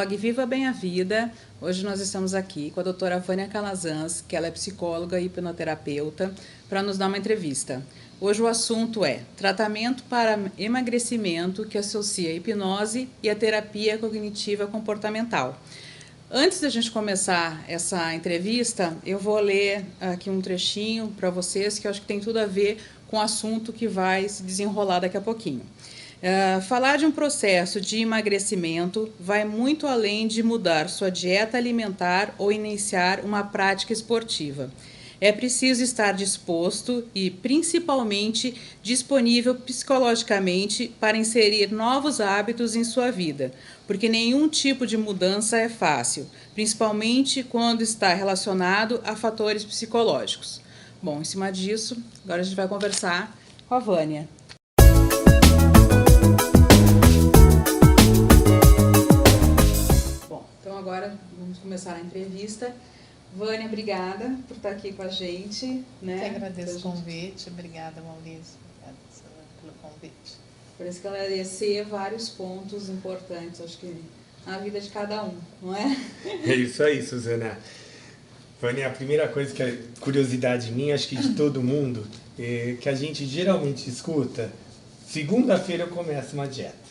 blog Viva Bem a Vida. Hoje nós estamos aqui com a doutora Vânia Calazans, que ela é psicóloga e hipnoterapeuta, para nos dar uma entrevista. Hoje o assunto é tratamento para emagrecimento que associa a hipnose e a terapia cognitiva comportamental. Antes da gente começar essa entrevista, eu vou ler aqui um trechinho para vocês que eu acho que tem tudo a ver com o assunto que vai se desenrolar daqui a pouquinho. Falar de um processo de emagrecimento vai muito além de mudar sua dieta alimentar ou iniciar uma prática esportiva. É preciso estar disposto e, principalmente, disponível psicologicamente para inserir novos hábitos em sua vida, porque nenhum tipo de mudança é fácil, principalmente quando está relacionado a fatores psicológicos. Bom, em cima disso, agora a gente vai conversar com a Vânia. Agora vamos começar a entrevista. Vânia, obrigada por estar aqui com a gente. Né? Eu agradeço o convite. Obrigada, Maurício. Obrigada pelo convite. Por esclarecer vários pontos importantes, acho que na vida de cada um, não é? É isso aí, Suzana. Vânia, a primeira coisa que é curiosidade minha, acho que de todo mundo, é que a gente geralmente escuta, segunda-feira eu começo uma dieta.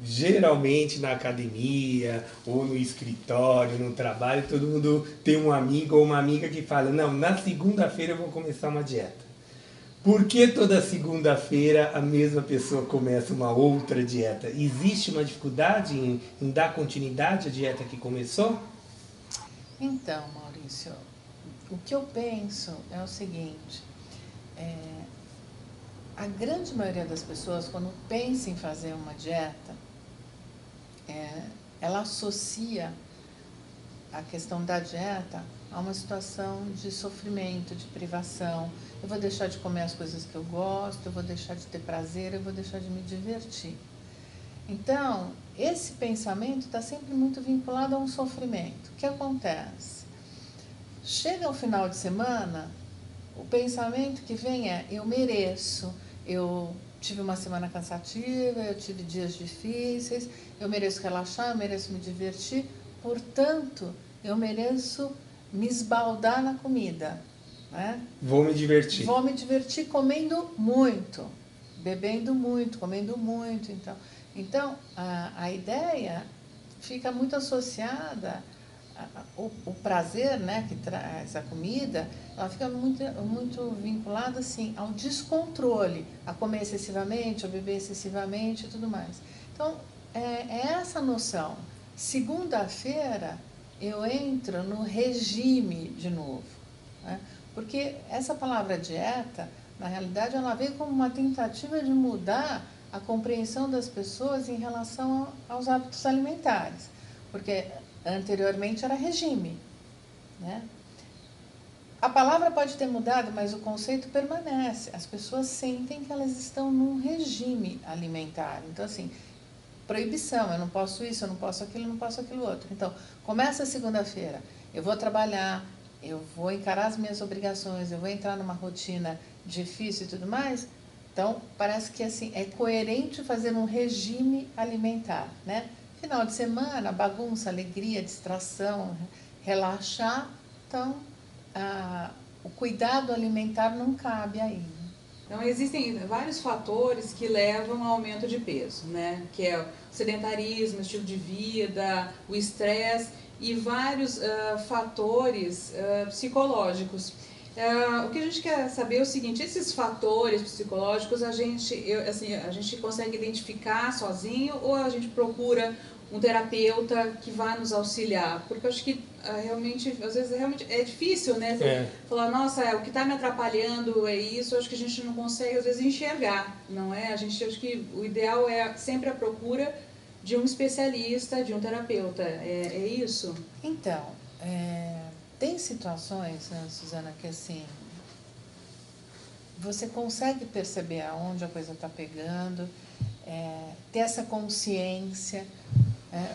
Geralmente na academia ou no escritório, no trabalho, todo mundo tem um amigo ou uma amiga que fala: não, na segunda-feira eu vou começar uma dieta. Por que toda segunda-feira a mesma pessoa começa uma outra dieta? Existe uma dificuldade em dar continuidade à dieta que começou? Então, Maurício, o que eu penso é o seguinte: a grande maioria das pessoas, quando pensa em fazer uma dieta, ela associa a questão da dieta a uma situação de sofrimento, de privação. Eu vou deixar de comer as coisas que eu gosto, eu vou deixar de ter prazer, eu vou deixar de me divertir. Então, esse pensamento está sempre muito vinculado a um sofrimento. O que acontece? Chega ao final de semana, o pensamento que vem é: eu mereço, eu tive uma semana cansativa, eu tive dias difíceis, eu mereço relaxar, eu mereço me divertir, portanto, eu mereço me esbaldar na comida. Né? Vou me divertir. Vou me divertir comendo muito, bebendo muito, comendo muito. Então a ideia fica muito associada o prazer, né, que traz a comida, ela fica muito vinculada assim ao descontrole, a comer excessivamente, a beber excessivamente e tudo mais. Então, é essa noção. Segunda-feira eu entro no regime de novo, né? Porque essa palavra dieta, na realidade, ela veio como uma tentativa de mudar a compreensão das pessoas em relação aos hábitos alimentares, porque anteriormente era regime, né? A palavra pode ter mudado, mas o conceito permanece. As pessoas sentem que elas estão num regime alimentar. Então, assim, proibição, eu não posso isso, eu não posso aquilo, eu não posso aquilo outro. Então, começa a segunda-feira, eu vou trabalhar, eu vou encarar as minhas obrigações, eu vou entrar numa rotina difícil e tudo mais. Então, parece que assim, é coerente fazer um regime alimentar, né? Final de semana, bagunça, alegria, distração, relaxar. Então, o cuidado alimentar não cabe aí. Então, existem vários fatores que levam ao aumento de peso, né? Que é o sedentarismo, o estilo de vida, o estresse e vários fatores psicológicos. O que a gente quer saber é o seguinte: esses fatores psicológicos a gente consegue identificar sozinho ou a gente procura um terapeuta que vai nos auxiliar? Porque eu acho que realmente, às vezes realmente é difícil, né? Você falar: nossa, o que está me atrapalhando é isso. Eu acho que a gente não consegue às vezes enxergar, não é? Acho que o ideal é sempre a procura de um especialista, de um terapeuta. É isso? Então, tem situações, né, Suzana, que assim, você consegue perceber aonde a coisa está pegando, ter essa consciência.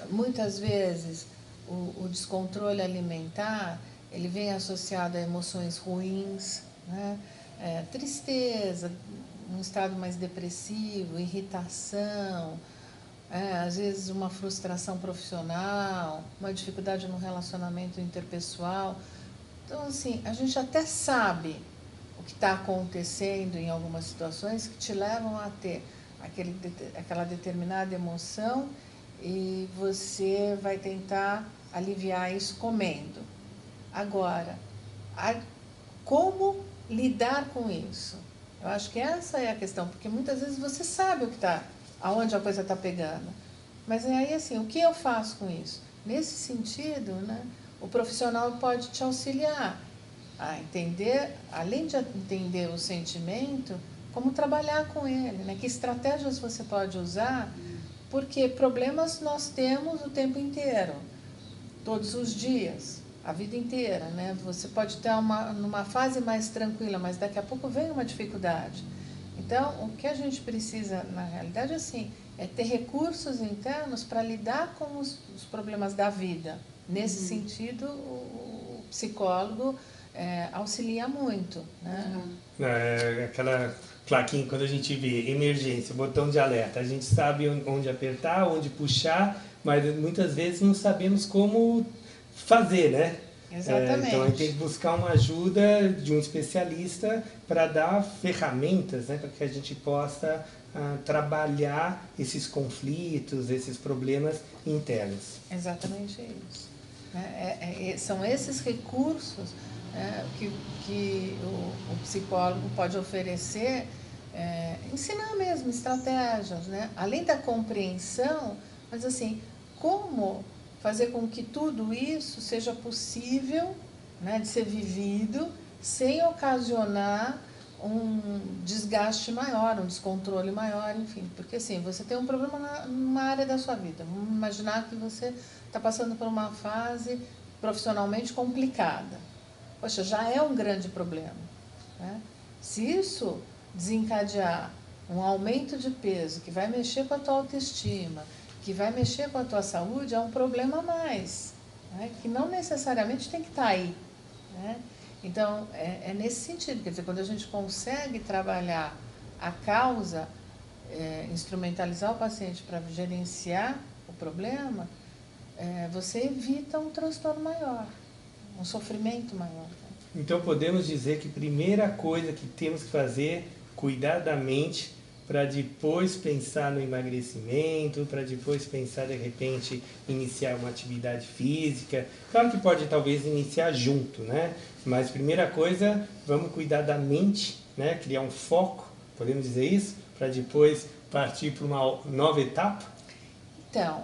Muitas vezes o descontrole alimentar, ele vem associado a emoções ruins, né? Tristeza, um estado mais depressivo, irritação, às vezes uma frustração profissional, uma dificuldade no relacionamento interpessoal. Então, assim, a gente até sabe o que está acontecendo em algumas situações que te levam a ter aquela determinada emoção e você vai tentar aliviar isso comendo. Agora, como lidar com isso? Eu acho que essa é a questão, porque muitas vezes você sabe aonde a coisa está pegando. Mas aí, assim, o que eu faço com isso? Nesse sentido, né, o profissional pode te auxiliar a entender, além de entender o sentimento, como trabalhar com ele, né? Que estratégias você pode usar, porque problemas nós temos o tempo inteiro, todos os dias, a vida inteira, né? Você pode ter numa fase mais tranquila, mas daqui a pouco vem uma dificuldade. Então, o que a gente precisa, na realidade, assim, é ter recursos internos para lidar com os problemas da vida. Nesse sentido, o psicólogo auxilia muito, né? Aquela plaquinha, quando a gente vê emergência, botão de alerta, a gente sabe onde apertar, onde puxar, mas muitas vezes não sabemos como fazer, né? Exatamente. Então a gente tem que buscar uma ajuda de um especialista para dar ferramentas, né, para que a gente possa trabalhar esses conflitos, esses problemas internos. Exatamente isso. São esses recursos que o psicólogo pode oferecer, ensinar mesmo estratégias, né? Além da compreensão, mas assim, como fazer com que tudo isso seja possível, né, de ser vivido sem ocasionar um desgaste maior, um descontrole maior, enfim. Porque assim, você tem um problema numa área da sua vida. Vamos imaginar que você está passando por uma fase profissionalmente complicada. Poxa, já é um grande problema, né? Se isso desencadear um aumento de peso que vai mexer com a tua autoestima, que vai mexer com a tua saúde, é um problema a mais, né? Que não necessariamente tem que estar aí, né? Então, é nesse sentido, quer dizer, quando a gente consegue trabalhar a causa, instrumentalizar o paciente para gerenciar o problema, você evita um transtorno maior, um sofrimento maior. Então podemos dizer que a primeira coisa que temos que fazer, cuidar da mente, para depois pensar no emagrecimento, para depois pensar de repente iniciar uma atividade física. Claro que pode talvez iniciar junto, né? Mas primeira coisa, vamos cuidar da mente, né? Criar um foco, podemos dizer isso, para depois partir para uma nova etapa? Então,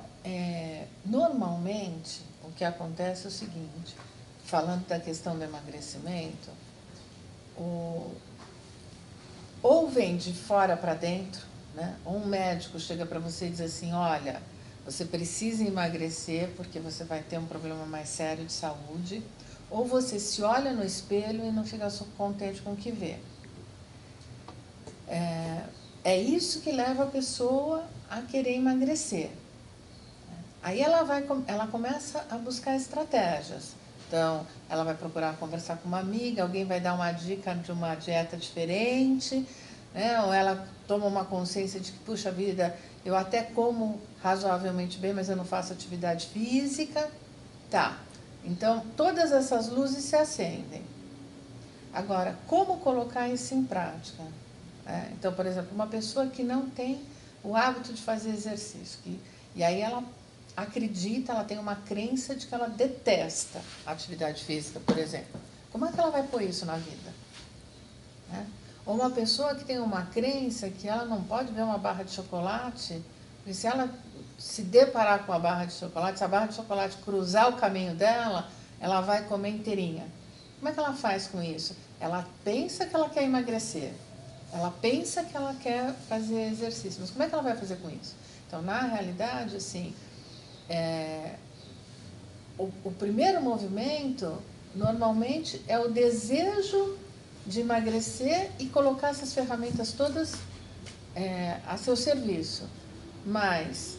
normalmente o que acontece é o seguinte, falando da questão do emagrecimento, ou vem de fora para dentro, né? Ou um médico chega para você e diz assim, olha, você precisa emagrecer porque você vai ter um problema mais sério de saúde, ou você se olha no espelho e não fica contente com o que vê. É isso que leva a pessoa a querer emagrecer. Aí ela começa a buscar estratégias. Então, ela vai procurar conversar com uma amiga, alguém vai dar uma dica de uma dieta diferente, né? Ou ela toma uma consciência de que, puxa vida, eu até como razoavelmente bem, mas eu não faço atividade física. Tá, então todas essas luzes se acendem. Agora, como colocar isso em prática? Então, por exemplo, uma pessoa que não tem o hábito de fazer exercício, e aí ela acredita, ela tem uma crença de que ela detesta a atividade física, por exemplo. Como é que ela vai pôr isso na vida? Ou uma pessoa que tem uma crença que ela não pode ver uma barra de chocolate, porque se ela se deparar com a barra de chocolate, se a barra de chocolate cruzar o caminho dela, ela vai comer inteirinha. Como é que ela faz com isso? Ela pensa que ela quer emagrecer, ela pensa que ela quer fazer exercício, mas como é que ela vai fazer com isso? Então, na realidade, assim, o primeiro movimento, normalmente, é o desejo de emagrecer e colocar essas ferramentas todas a seu serviço. Mas,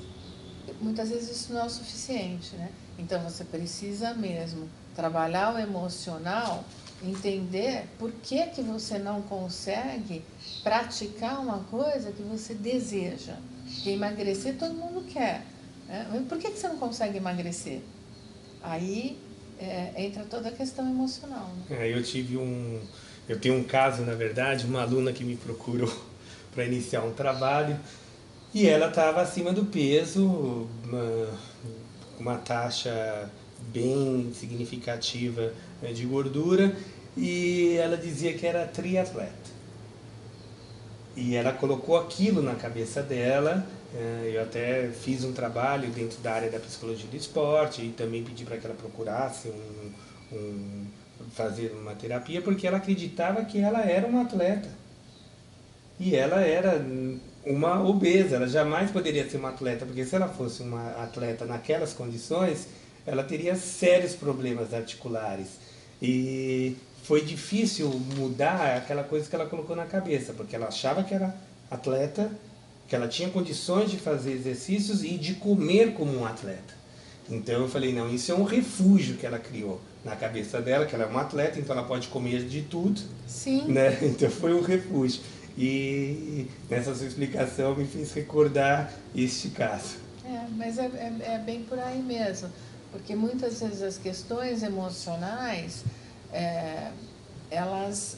muitas vezes, isso não é o suficiente, né? Então, você precisa mesmo trabalhar o emocional, entender por que que você não consegue praticar uma coisa que você deseja. Porque emagrecer todo mundo quer. Né? Mas por que você não consegue emagrecer? Aí entra toda a questão emocional. Né? Eu tenho um caso, na verdade, uma aluna que me procurou para iniciar um trabalho e ela estava acima do peso, uma taxa bem significativa de gordura, e ela dizia que era triatleta. E ela colocou aquilo na cabeça dela. Eu até fiz um trabalho dentro da área da psicologia do esporte e também pedi para que ela procurasse fazer uma terapia, porque ela acreditava que ela era uma atleta. E ela era uma obesa, ela jamais poderia ser uma atleta, porque se ela fosse uma atleta naquelas condições, ela teria sérios problemas articulares. E foi difícil mudar aquela coisa que ela colocou na cabeça, porque ela achava que era atleta, que ela tinha condições de fazer exercícios e de comer como um atleta. Então eu falei, não, isso é um refúgio que ela criou na cabeça dela, que ela é uma atleta, então ela pode comer de tudo. Sim. Né? Então foi um refúgio. E nessa sua explicação me fez recordar este caso. Mas é bem por aí mesmo, porque muitas vezes as questões emocionais, elas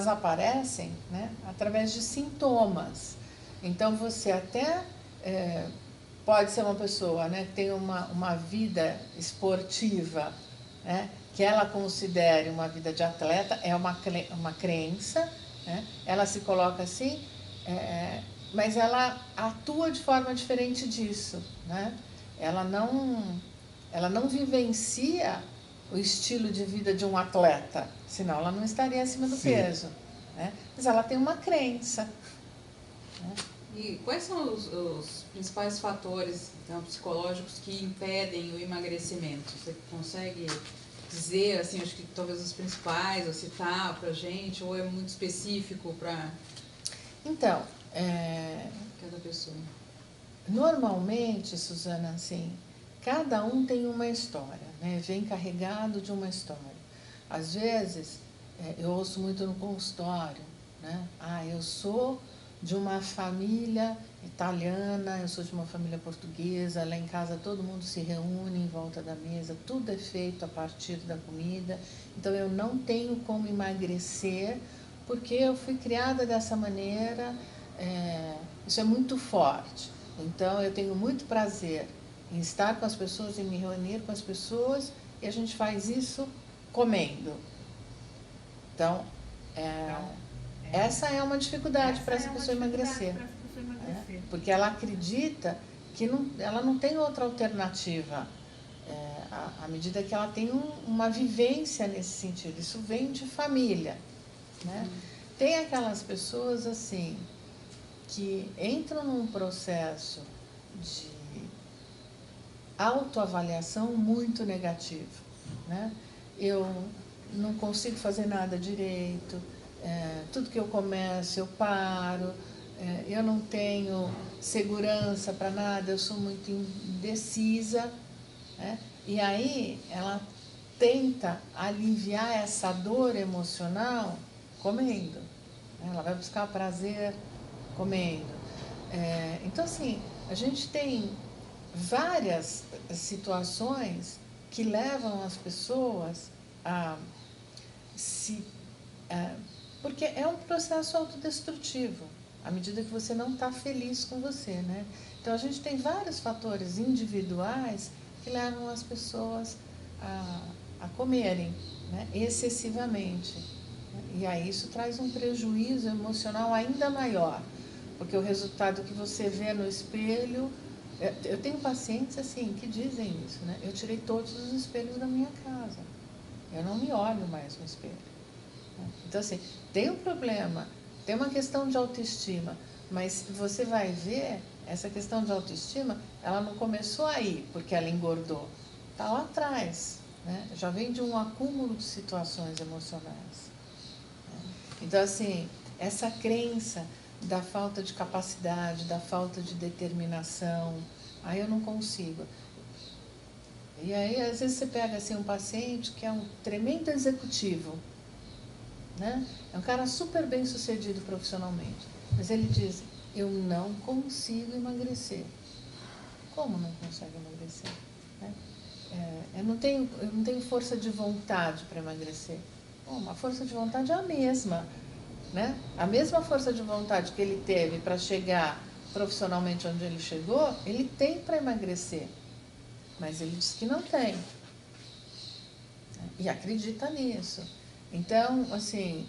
aparecem, né, através de sintomas. Então você até pode ser uma pessoa, né, que tem uma vida esportiva, né, que ela considere uma vida de atleta, é uma crença, né, ela se coloca assim, mas ela atua de forma diferente disso, né? Ela não vivencia o estilo de vida de um atleta, senão ela não estaria acima do peso, né? Mas ela tem uma crença. Né? E quais são os principais fatores, então, psicológicos que impedem o emagrecimento? Você consegue dizer, assim, acho que talvez os principais, ou citar para a gente, ou é muito específico para então, cada pessoa? Normalmente, Suzana, assim, cada um tem uma história, né? Vem carregado de uma história. Às vezes, eu ouço muito no consultório, né? Eu sou de uma família italiana, eu sou de uma família portuguesa, lá em casa todo mundo se reúne em volta da mesa, tudo é feito a partir da comida, então eu não tenho como emagrecer, porque eu fui criada dessa maneira, isso é muito forte. Então eu tenho muito prazer em estar com as pessoas, em me reunir com as pessoas, e a gente faz isso comendo. Então, essa é uma dificuldade para essa pessoa emagrecer. Porque ela acredita que ela não tem outra alternativa, à medida que ela tem uma vivência nesse sentido. Isso vem de família. Né? Tem aquelas pessoas assim que entram num processo de autoavaliação muito negativo. Né? Eu não consigo fazer nada direito, tudo que eu começo eu paro, eu não tenho segurança para nada, eu sou muito indecisa. Né? E aí ela tenta aliviar essa dor emocional comendo. Ela vai buscar prazer comendo. Então, assim, a gente tem várias situações que levam as pessoas a porque é um processo autodestrutivo, à medida que você não está feliz com você, né? Então, a gente tem vários fatores individuais que levam as pessoas a comerem, né, excessivamente. E aí isso traz um prejuízo emocional ainda maior, porque o resultado que você vê no espelho... Eu tenho pacientes assim que dizem isso, né? Eu tirei todos os espelhos da minha casa. Eu não me olho mais no espelho. Então, assim, tem um problema, tem uma questão de autoestima, mas você vai ver, essa questão de autoestima, ela não começou aí porque ela engordou. Está lá atrás, né? Já vem de um acúmulo de situações emocionais. Então, assim, essa crença da falta de capacidade, da falta de determinação, aí eu não consigo. E aí, às vezes, você pega assim, um paciente que é um tremendo executivo, né? É um cara super bem sucedido profissionalmente, mas ele diz, eu não consigo emagrecer. Como não consegue emagrecer? Né? Eu não tenho força de vontade para emagrecer. Bom, a força de vontade é a mesma. Né? A mesma força de vontade que ele teve para chegar profissionalmente onde ele chegou, ele tem para emagrecer. Mas ele diz que não tem. E acredita nisso. Então, assim,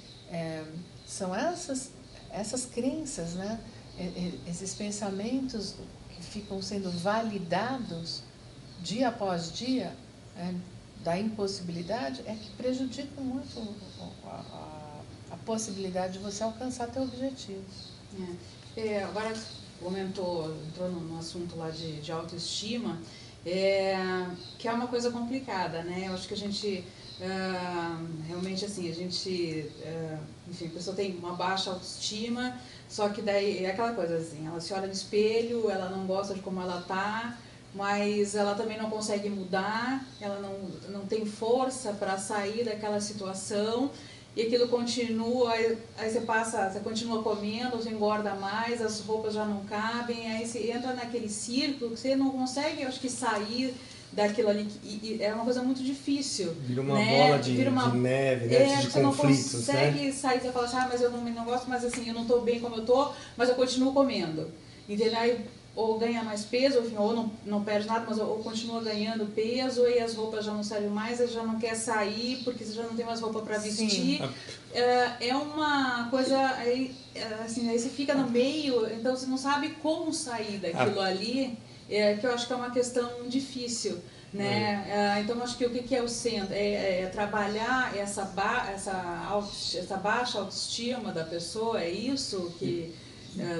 são essas crenças, né? Esses pensamentos que ficam sendo validados dia após dia, da impossibilidade, é que prejudicam muito a possibilidade de você alcançar teu objetivo. Agora entrou no assunto lá de autoestima, que é uma coisa complicada, né? Eu acho que a gente, realmente assim, enfim, a pessoa tem uma baixa autoestima, só que daí é aquela coisa assim, ela se olha no espelho, ela não gosta de como ela tá, mas ela também não consegue mudar, ela não tem força para sair daquela situação, e aquilo continua, aí você continua comendo, você engorda mais, as roupas já não cabem, aí você entra naquele círculo que você não consegue, eu acho que, sair daquilo ali, e é uma coisa muito difícil. Vira uma bola de neve, né? De você conflitos, não consegue, né? sair, você fala assim, mas eu não gosto, mas assim, eu não estou bem como eu estou, mas eu continuo comendo. Entendeu? Aí, ou ganha mais peso, enfim, ou não perde nada, mas ou continua ganhando peso, e as roupas já não servem mais, você já não quer sair, porque você já não tem mais roupa para vestir. É uma coisa, assim, aí você fica no meio, então você não sabe como sair daquilo ali, que eu acho que é uma questão difícil. Né? Então, acho que o que é o centro? Trabalhar essa baixa autoestima da pessoa, é isso que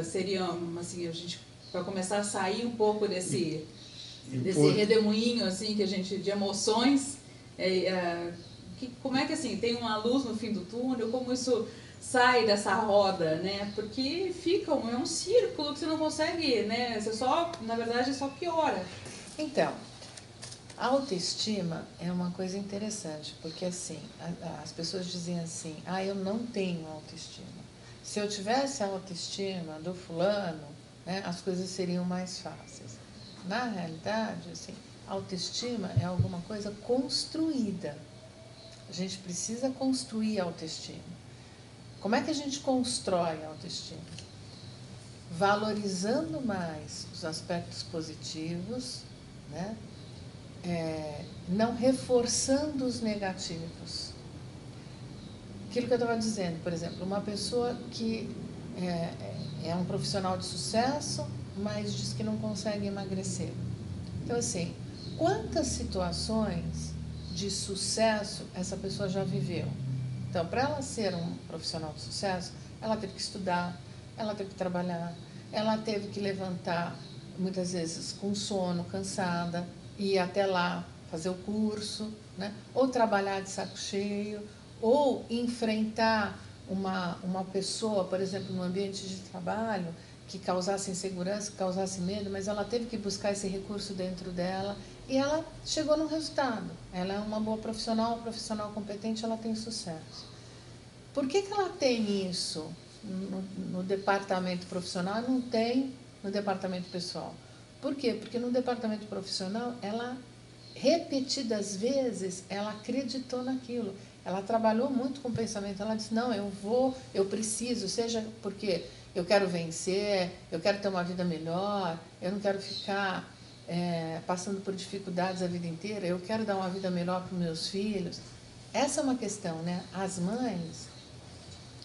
seria, assim, a gente, para começar a sair um pouco desse redemoinho, assim, que a gente, de emoções, como é que, assim, tem uma luz no fim do túnel, como isso sai dessa roda, né? Porque é um círculo que você não consegue, né? Você na verdade, só piora. Então, a autoestima é uma coisa interessante, porque assim, as pessoas dizem assim, eu não tenho autoestima. Se eu tivesse a autoestima do fulano, né, as coisas seriam mais fáceis. Na realidade, assim, autoestima é alguma coisa construída. A gente precisa construir a autoestima. Como é que a gente constrói a autoestima? Valorizando mais os aspectos positivos, né? Não reforçando os negativos. Aquilo que eu estava dizendo, por exemplo, uma pessoa que é um profissional de sucesso, mas diz que não consegue emagrecer. Então, assim, quantas situações de sucesso essa pessoa já viveu? Então, para ela ser um profissional de sucesso, ela teve que estudar, ela teve que trabalhar, ela teve que levantar, muitas vezes com sono, cansada, ir até lá fazer o curso, né? Ou trabalhar de saco cheio, ou enfrentar uma pessoa, por exemplo, no ambiente de trabalho, que causasse insegurança, que causasse medo, mas ela teve que buscar esse recurso dentro dela e ela chegou no resultado. Ela é uma boa profissional, um profissional competente, ela tem sucesso. Por que ela tem isso no departamento profissional e não tem no departamento pessoal? Por quê? Porque no departamento profissional, ela, repetidas vezes, ela acreditou naquilo. Ela trabalhou muito com o pensamento. Ela disse, não, eu preciso, seja porque eu quero vencer, eu quero ter uma vida melhor, eu não quero ficar passando por dificuldades a vida inteira, eu quero dar uma vida melhor para os meus filhos. Essa é uma questão, né? As mães,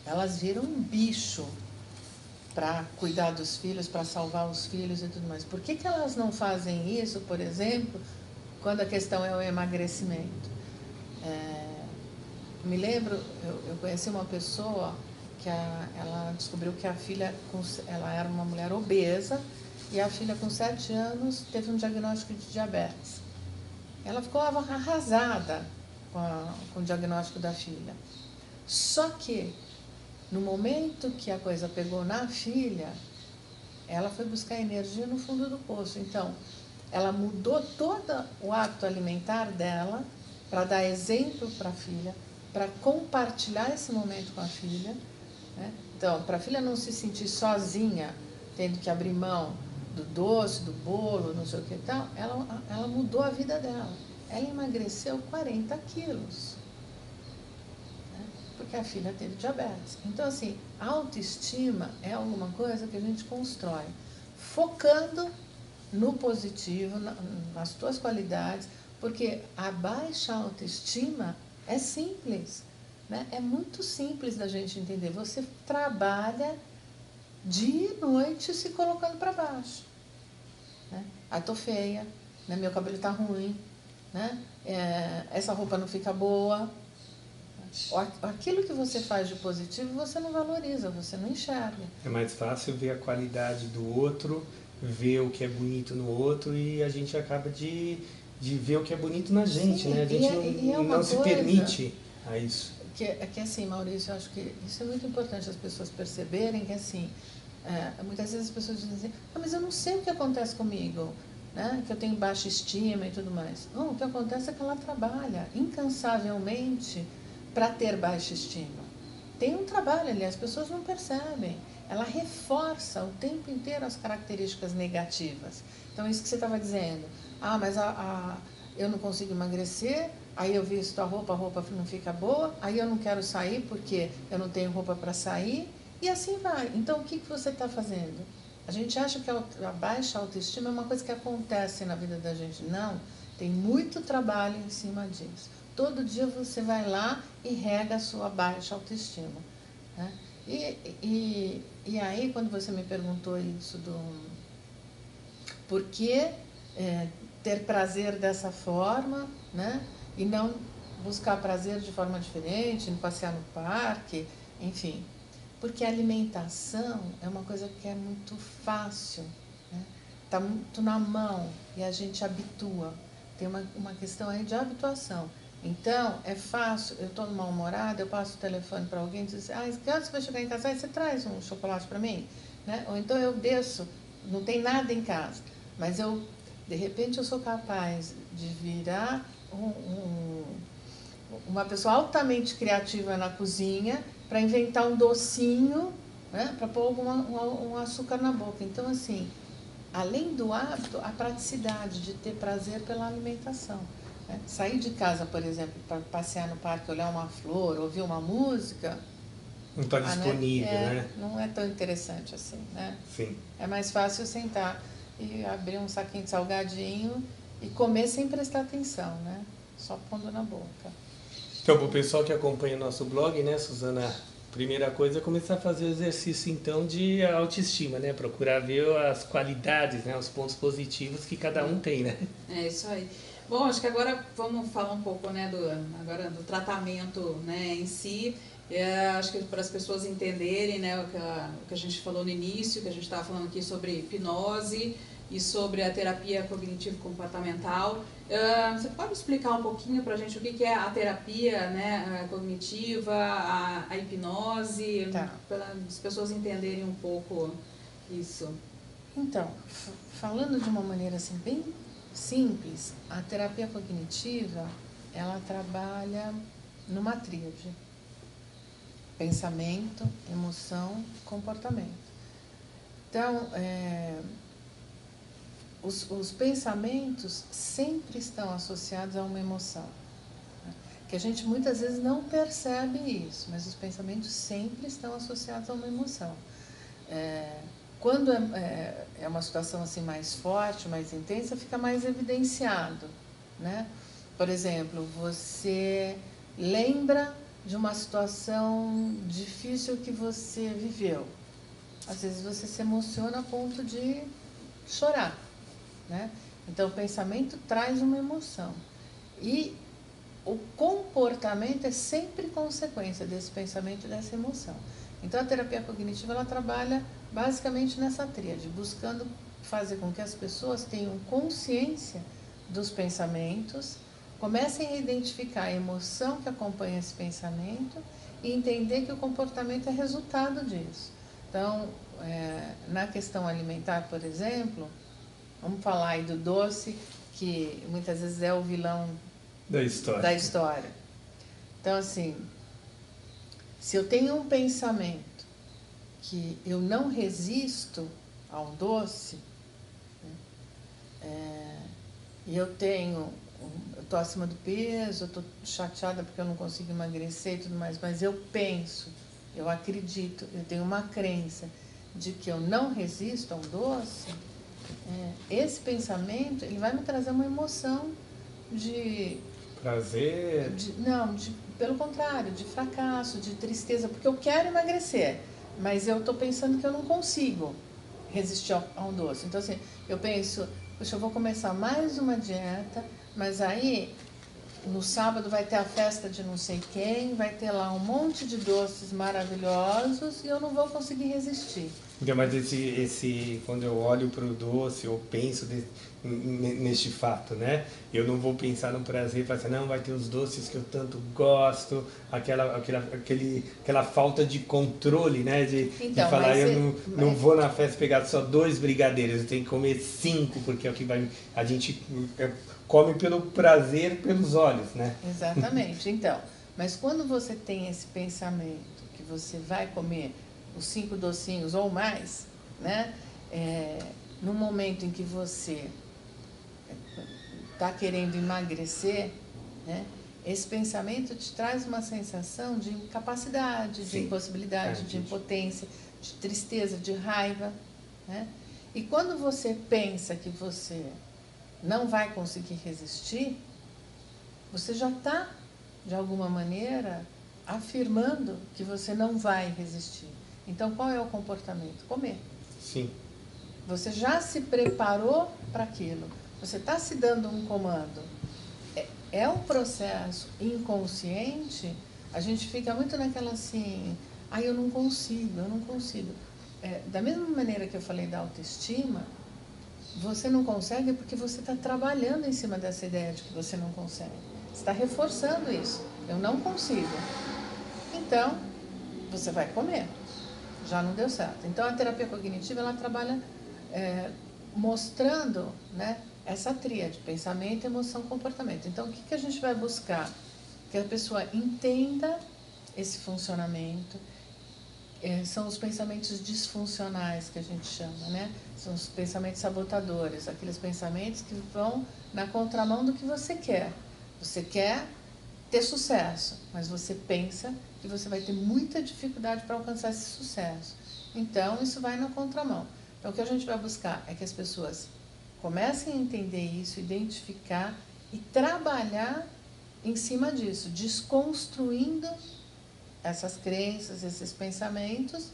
elas viram um bicho para cuidar dos filhos, para salvar os filhos e tudo mais. Por que elas não fazem isso, por exemplo, quando a questão é o emagrecimento? Me lembro, eu conheci uma pessoa que ela descobriu que a filha, ela era uma mulher obesa, e a filha com 7 anos teve um diagnóstico de diabetes. Ela ficou arrasada com o diagnóstico da filha. Só que, no momento que a coisa pegou na filha, ela foi buscar energia no fundo do poço. Então, ela mudou todo o hábito alimentar dela para dar exemplo para a filha, para compartilhar esse momento com a filha, né? Então, para a filha não se sentir sozinha tendo que abrir mão do doce, do bolo, não sei o que e tal, ela mudou a vida dela. Ela emagreceu 40 quilos, né? Porque a filha teve diabetes. Então, assim, a autoestima é alguma coisa que a gente constrói focando no positivo, nas tuas qualidades, porque a baixa autoestima é simples, né? É muito simples da gente entender. Você trabalha dia e noite se colocando para baixo, né? Ah, tô feia, né? Meu cabelo tá ruim, né? Essa roupa não fica boa. Aquilo que você faz de positivo você não valoriza, você não enxerga. É mais fácil ver a qualidade do outro, ver o que é bonito no outro, e a gente acaba de ver o que é bonito na gente, Sim, né? A gente não se permite a isso. Que assim, Maurício, eu acho que isso é muito importante as pessoas perceberem que assim, muitas vezes as pessoas dizem assim, mas eu não sei o que acontece comigo, né? Que eu tenho baixa estima e tudo mais. Não, o que acontece é que ela trabalha incansavelmente para ter baixa estima. Tem um trabalho ali, as pessoas não percebem. Ela reforça o tempo inteiro as características negativas. Então, isso que você estava dizendo, mas eu não consigo emagrecer, aí eu visto a roupa não fica boa, aí eu não quero sair porque eu não tenho roupa para sair, e assim vai. Então, o que você está fazendo? A gente acha que a baixa autoestima é uma coisa que acontece na vida da gente. Não, tem muito trabalho em cima disso. Todo dia você vai lá e rega a sua baixa autoestima, né? E aí, quando você me perguntou isso do por que ter prazer dessa forma, né? E não buscar prazer de forma diferente, passear no parque, enfim. Porque a alimentação é uma coisa que é muito fácil, né? Está muito na mão e a gente habitua. Tem uma questão aí de habituação. Então, é fácil, eu estou mal-humorada, eu passo o telefone para alguém e diz assim, que hora você vai chegar em casa? Você traz um chocolate para mim? Né? Ou então eu desço, não tem nada em casa, mas de repente eu sou capaz de virar uma pessoa altamente criativa na cozinha para inventar um docinho, né? Para pôr um açúcar na boca. Então, assim, além do hábito, a praticidade de ter prazer pela alimentação. Sair de casa, por exemplo, para passear no parque, olhar uma flor, ouvir uma música... Não está disponível, né? Não é tão interessante assim, né? Sim. É mais fácil sentar e abrir um saquinho de salgadinho e comer sem prestar atenção, né? Só pondo na boca. Então, para o pessoal que acompanha nosso blog, né, Suzana, a primeira coisa é começar a fazer o exercício, então, de autoestima, né? Procurar ver as qualidades, né? Os pontos positivos que cada um tem, né? É isso aí. Bom, acho que agora vamos falar um pouco, né, do tratamento, né, em si. Acho que para as pessoas entenderem, né, o que a gente falou no início, que a gente estava falando aqui sobre hipnose e sobre a terapia cognitivo-comportamental. Você pode explicar um pouquinho para a gente o que é a terapia, né, cognitiva, a hipnose, para as pessoas entenderem um pouco isso? Então, falando de uma maneira assim bem simples, a terapia cognitiva, ela trabalha numa tríade: pensamento, emoção, comportamento. Então, os pensamentos sempre estão associados a uma emoção, né? Que a gente muitas vezes não percebe isso, mas os pensamentos sempre estão associados a uma emoção. Quando é uma situação assim mais forte, mais intensa, fica mais evidenciado, né? Por exemplo, você lembra de uma situação difícil que você viveu. Às vezes você se emociona a ponto de chorar, né? Então, o pensamento traz uma emoção. E o comportamento é sempre consequência desse pensamento e dessa emoção. Então, a terapia cognitiva, ela trabalha basicamente nessa tríade, buscando fazer com que as pessoas tenham consciência dos pensamentos, comecem a identificar a emoção que acompanha esse pensamento e entender que o comportamento é resultado disso. Então, na questão alimentar, por exemplo, vamos falar aí do doce, que muitas vezes é o vilão da história. Então, assim, se eu tenho um pensamento que eu não resisto ao doce, e eu estou acima do peso, eu estou chateada porque eu não consigo emagrecer e tudo mais, mas eu penso, eu acredito, eu tenho uma crença de que eu não resisto ao doce, esse pensamento ele vai me trazer uma emoção de prazer? Pelo contrário, de fracasso, de tristeza, porque eu quero emagrecer, mas eu estou pensando que eu não consigo resistir ao doce. Então, assim, eu penso, poxa, eu vou começar mais uma dieta, mas aí no sábado vai ter a festa de não sei quem, vai ter lá um monte de doces maravilhosos e eu não vou conseguir resistir. Então, mas quando eu olho para o doce, eu penso neste fato, né? Eu não vou pensar no prazer e falar assim, não, vai ter os doces que eu tanto gosto, aquela falta de controle, né? De falar, não vou na festa pegar só 2 brigadeiros, eu tenho que comer 5, porque é o que vai... A gente come pelo prazer, pelos olhos, né? Exatamente. Então, mas quando você tem esse pensamento que você vai comer os 5 docinhos ou mais, né? No momento em que você está querendo emagrecer, né? Esse pensamento te traz uma sensação de incapacidade, de impossibilidade, de impotência, de tristeza, de raiva, né? E quando você pensa que você não vai conseguir resistir, você já está, de alguma maneira, afirmando que você não vai resistir. Então, qual é o comportamento? Comer. Sim. Você já se preparou para aquilo. Você está se dando um comando. É um processo inconsciente. A gente fica muito naquela assim, eu não consigo, eu não consigo. Da mesma maneira que eu falei da autoestima, você não consegue porque você está trabalhando em cima dessa ideia de que você não consegue. Você está reforçando isso. Eu não consigo. Então, você vai comer. Já não deu certo. Então, a terapia cognitiva, ela trabalha mostrando, né, essa tríade, pensamento, emoção, comportamento. Então, o que a gente vai buscar? Que a pessoa entenda esse funcionamento. São os pensamentos disfuncionais que a gente chama, né? São os pensamentos sabotadores, aqueles pensamentos que vão na contramão do que você quer. Você quer ter sucesso, mas você pensa que você vai ter muita dificuldade para alcançar esse sucesso. Então, isso vai na contramão. Então, o que a gente vai buscar é que as pessoas comecem a entender isso, identificar e trabalhar em cima disso, desconstruindo essas crenças, esses pensamentos,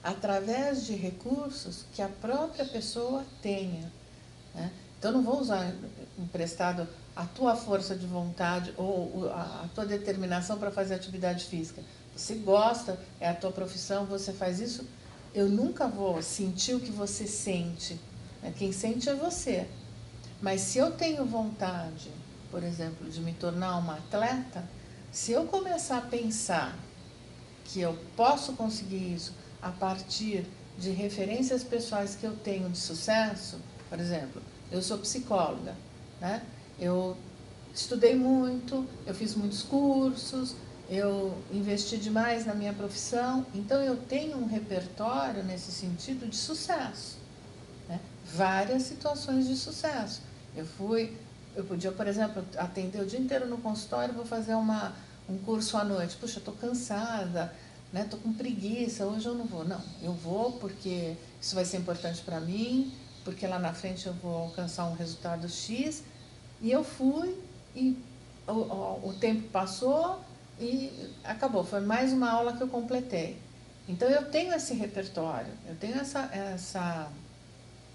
através de recursos que a própria pessoa tenha, né? Então, não vou usar emprestado a tua força de vontade ou a tua determinação para fazer atividade física. Você gosta, é a tua profissão, você faz isso. Eu nunca vou sentir o que você sente. Quem sente é você. Mas se eu tenho vontade, por exemplo, de me tornar uma atleta, se eu começar a pensar que eu posso conseguir isso a partir de referências pessoais que eu tenho de sucesso, por exemplo, eu sou psicóloga, né? Eu estudei muito, eu fiz muitos cursos, eu investi demais na minha profissão, então eu tenho um repertório nesse sentido de sucesso, né? Várias situações de sucesso. Eu podia, por exemplo, atender o dia inteiro no consultório, vou fazer um curso à noite. Puxa, estou cansada, né? Estou com preguiça, hoje eu não vou. Não, eu vou porque isso vai ser importante para mim, porque lá na frente eu vou alcançar um resultado X. E eu fui e o tempo passou e acabou. Foi mais uma aula que eu completei. Então, eu tenho esse repertório, eu tenho essa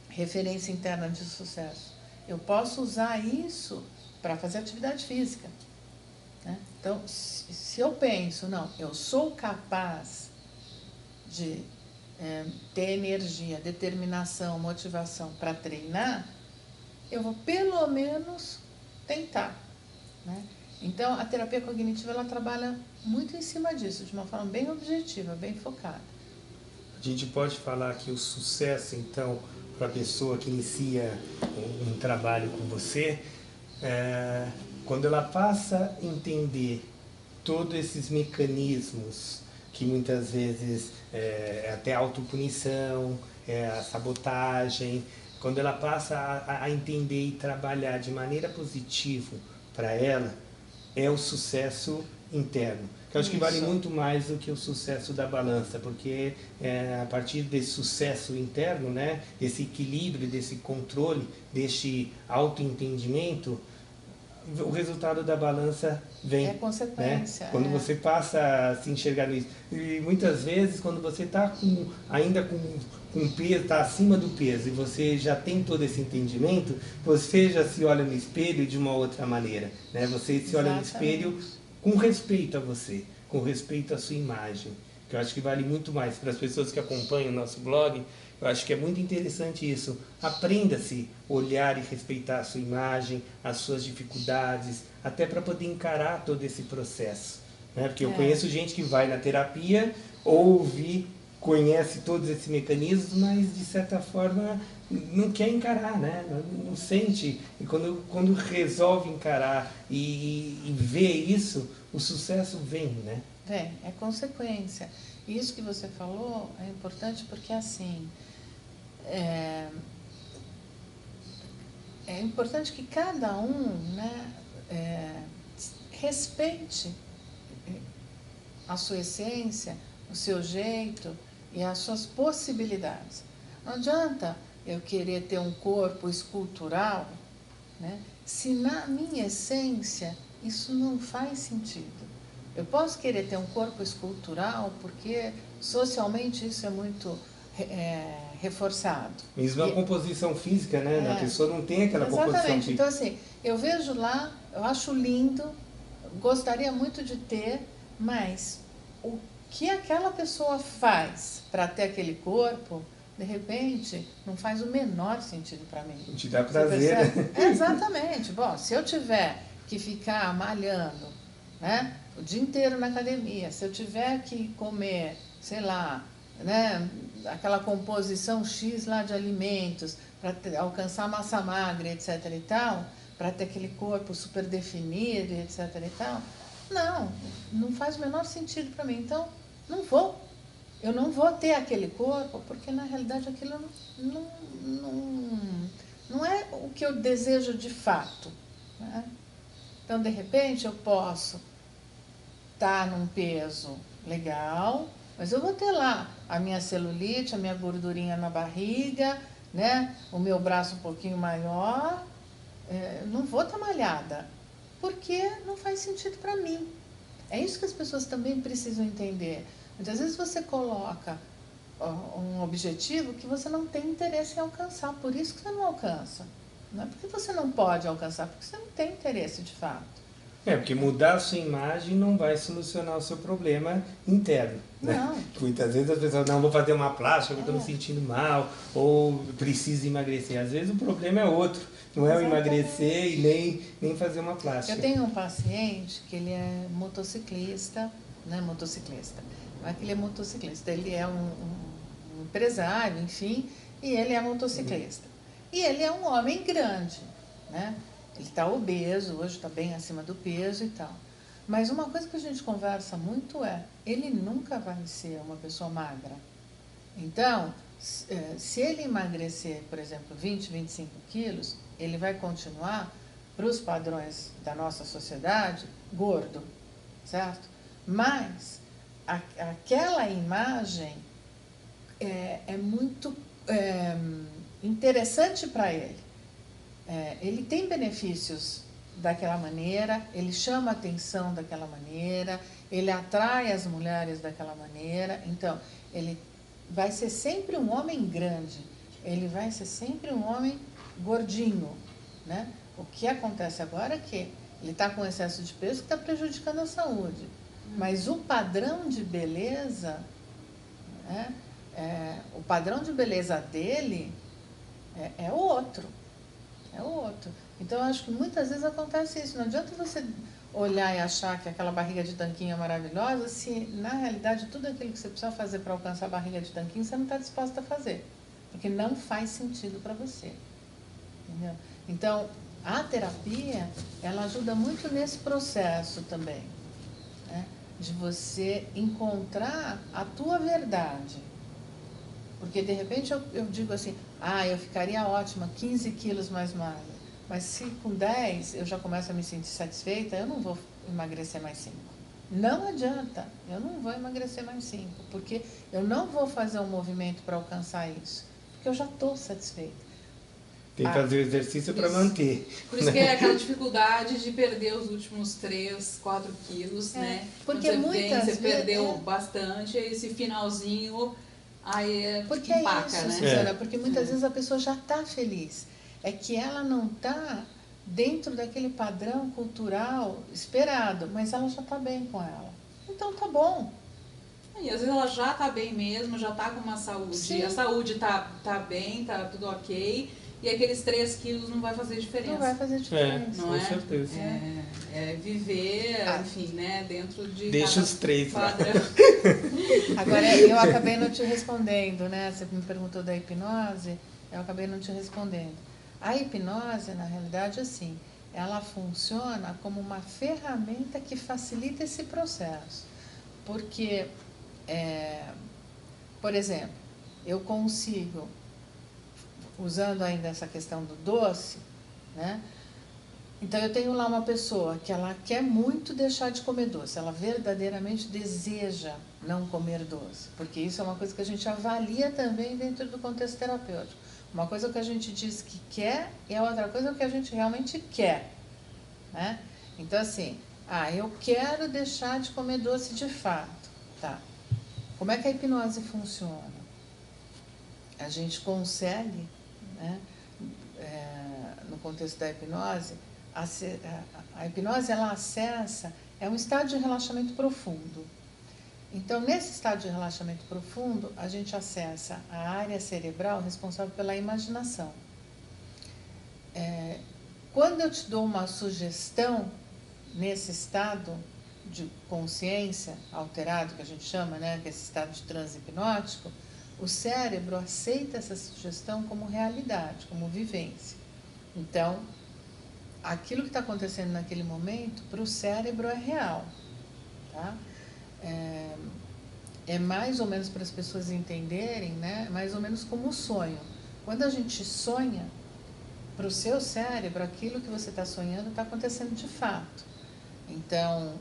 referência interna de sucesso. Eu posso usar isso para fazer atividade física, né? Então, se eu penso, não, eu sou capaz de ter energia, determinação, motivação para treinar, eu vou pelo menos tentar, né? Então, a terapia cognitiva, ela trabalha muito em cima disso, de uma forma bem objetiva, bem focada. A gente pode falar que o sucesso, então, para a pessoa que inicia um trabalho com você, quando ela passa a entender todos esses mecanismos que muitas vezes até autopunição, a sabotagem, quando ela passa a entender e trabalhar de maneira positiva para ela, é o sucesso interno. Que eu acho que vale muito mais do que o sucesso da balança, porque a partir desse sucesso interno, né, desse equilíbrio, desse controle, desse autoentendimento, o resultado da balança vem. É consequência. Né? Quando você passa a se enxergar nisso. E muitas vezes, quando você está ainda com peso, está acima do peso, e você já tem todo esse entendimento, você já se olha no espelho de uma outra maneira. Né? Você se olha no espelho com respeito a você, com respeito à sua imagem. Que eu acho que vale muito mais para as pessoas que acompanham o nosso blog. Eu acho que é muito interessante isso. Aprenda-se a olhar e respeitar a sua imagem, as suas dificuldades, até para poder encarar todo esse processo. Né? Porque eu conheço gente que vai na terapia, ouve, conhece todos esses mecanismos, mas de certa forma não quer encarar, né? Não sente. E quando resolve encarar e vê isso, o sucesso vem, né? Vem, é consequência. Isso que você falou é importante porque, assim, é importante que cada um, né, respeite a sua essência, o seu jeito e as suas possibilidades. Não adianta eu querer ter um corpo escultural, né, se na minha essência isso não faz sentido. Eu posso querer ter um corpo escultural porque socialmente isso é muito reforçado. Mesmo a composição física, né? A pessoa não tem aquela composição física. Então, assim, eu vejo lá, eu acho lindo, gostaria muito de ter, mas o que aquela pessoa faz para ter aquele corpo, de repente, não faz o menor sentido para mim. Te dá prazer. Exatamente. Bom, se eu tiver que ficar malhando, né, o dia inteiro na academia, se eu tiver que comer, sei lá, né, aquela composição X lá de alimentos para alcançar massa magra, etc. e tal, para ter aquele corpo super definido, etc. e tal, não faz o menor sentido para mim. Então, eu não vou ter aquele corpo, porque na realidade aquilo não é o que eu desejo de fato. Né? Então, de repente, eu posso estar num peso legal, mas eu vou ter lá a minha celulite, a minha gordurinha na barriga, né? O meu braço um pouquinho maior, não vou estar malhada, porque não faz sentido para mim. É isso que as pessoas também precisam entender. Muitas vezes você coloca um objetivo que você não tem interesse em alcançar, por isso que você não alcança. Não é porque você não pode alcançar, porque você não tem interesse de fato. Porque mudar a sua imagem não vai solucionar o seu problema interno. Né? Não. Muitas vezes as pessoas, não, vou fazer uma plástica, eu estou me sentindo mal, ou preciso emagrecer. Às vezes o problema é outro, não é o emagrecer e nem fazer uma plástica. Eu tenho um paciente que ele é motociclista, né, motociclista. Não é que ele é motociclista, ele é um empresário, enfim, e ele é motociclista. E ele é um homem grande, né? Ele está obeso, hoje está bem acima do peso e tal. Mas uma coisa que a gente conversa muito ele nunca vai ser uma pessoa magra. Então, se ele emagrecer, por exemplo, 20, 25 quilos, ele vai continuar, para os padrões da nossa sociedade, gordo, certo? Mas aquela imagem é muito interessante para ele. Ele tem benefícios daquela maneira, ele chama atenção daquela maneira, ele atrai as mulheres daquela maneira. Então, ele vai ser sempre um homem grande, ele vai ser sempre um homem gordinho. Né? O que acontece agora é que ele está com excesso de peso que está prejudicando a saúde. Mas o padrão de beleza, né, o padrão de beleza dele é outro. É outro. Então, eu acho que muitas vezes acontece isso. Não adianta você olhar e achar que aquela barriga de tanquinho é maravilhosa, se na realidade tudo aquilo que você precisa fazer para alcançar a barriga de tanquinho, você não está disposta a fazer. Porque não faz sentido para você. Entendeu? Então, a terapia, ela ajuda muito nesse processo também. Né? De você encontrar a tua verdade. Porque, de repente, eu digo assim, eu ficaria ótima, 15 quilos mais magra. Mas se com 10 eu já começo a me sentir satisfeita, eu não vou emagrecer mais 5. Não adianta, eu não vou emagrecer mais 5, porque eu não vou fazer um movimento para alcançar isso, porque eu já estou satisfeita. Tem que fazer o exercício para manter. Por isso que é aquela dificuldade de perder os últimos 3, 4 quilos, né? Porque quando você muitas você vezes, perdeu bastante, esse finalzinho aí porque empaca, é isso, né? Suzana, porque muitas vezes a pessoa já está feliz. É que ela não está dentro daquele padrão cultural esperado, mas ela já está bem com ela. Então tá bom. E às vezes ela já está bem mesmo, já está com uma saúde. Sim. A saúde tá bem, tá tudo ok. E aqueles 3 quilos não vai fazer diferença. Não vai fazer diferença. Não com é? certeza. É viver, enfim, né, dentro de Deixa cada os 3 lá. padrão. Agora, eu acabei não te respondendo, né? Você me perguntou da hipnose, eu acabei não te respondendo. A hipnose, na realidade, assim, ela funciona como uma ferramenta que facilita esse processo. Porque, por exemplo, eu consigo, usando ainda essa questão do doce, né? Então, eu tenho lá uma pessoa que ela quer muito deixar de comer doce, ela verdadeiramente deseja não comer doce, porque isso é uma coisa que a gente avalia também dentro do contexto terapêutico. Uma coisa é o que a gente diz que quer e a outra coisa é o que a gente realmente quer, né? Então, assim, eu quero deixar de comer doce de fato, tá? Como é que a hipnose funciona? A gente consegue, né, no contexto da hipnose, a hipnose ela acessa, é um estado de relaxamento profundo. Então, nesse estado de relaxamento profundo, a gente acessa a área cerebral responsável pela imaginação. Quando eu te dou uma sugestão nesse estado de consciência alterado, que a gente chama, né, que é esse estado de transe hipnótico, o cérebro aceita essa sugestão como realidade, como vivência. Então, aquilo que está acontecendo naquele momento, para o cérebro é real. Tá? É mais ou menos para as pessoas entenderem, né? Mais ou menos como o sonho. Quando a gente sonha, para o seu cérebro, aquilo que você está sonhando está acontecendo de fato. Então,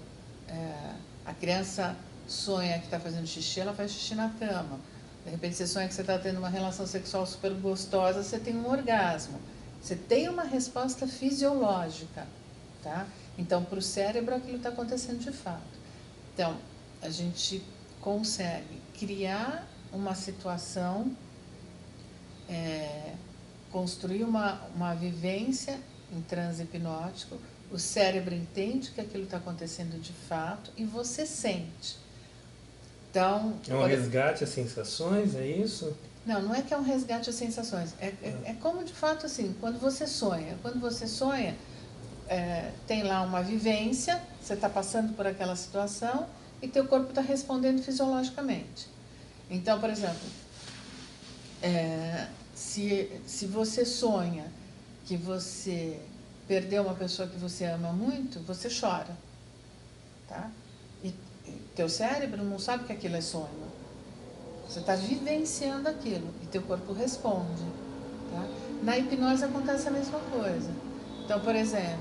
a criança sonha que está fazendo xixi, ela faz xixi na cama. De repente você sonha que você está tendo uma relação sexual super gostosa, você tem um orgasmo. Você tem uma resposta fisiológica, tá? Então, para o cérebro, aquilo está acontecendo de fato. Então, a gente consegue criar uma situação, construir uma vivência em transe hipnótico, o cérebro entende que aquilo está acontecendo de fato e você sente. Então, é um resgate às sensações, é isso? Não é que é um resgate às sensações. É como, de fato, assim, quando você sonha. Quando você sonha, tem lá uma vivência, você está passando por aquela situação e teu corpo está respondendo fisiologicamente. Então, por exemplo, se você sonha que você perdeu uma pessoa que você ama muito, você chora. Tá? E teu cérebro não sabe que aquilo é sonho. Você está vivenciando aquilo e teu corpo responde. Tá? Na hipnose acontece a mesma coisa. Então, por exemplo,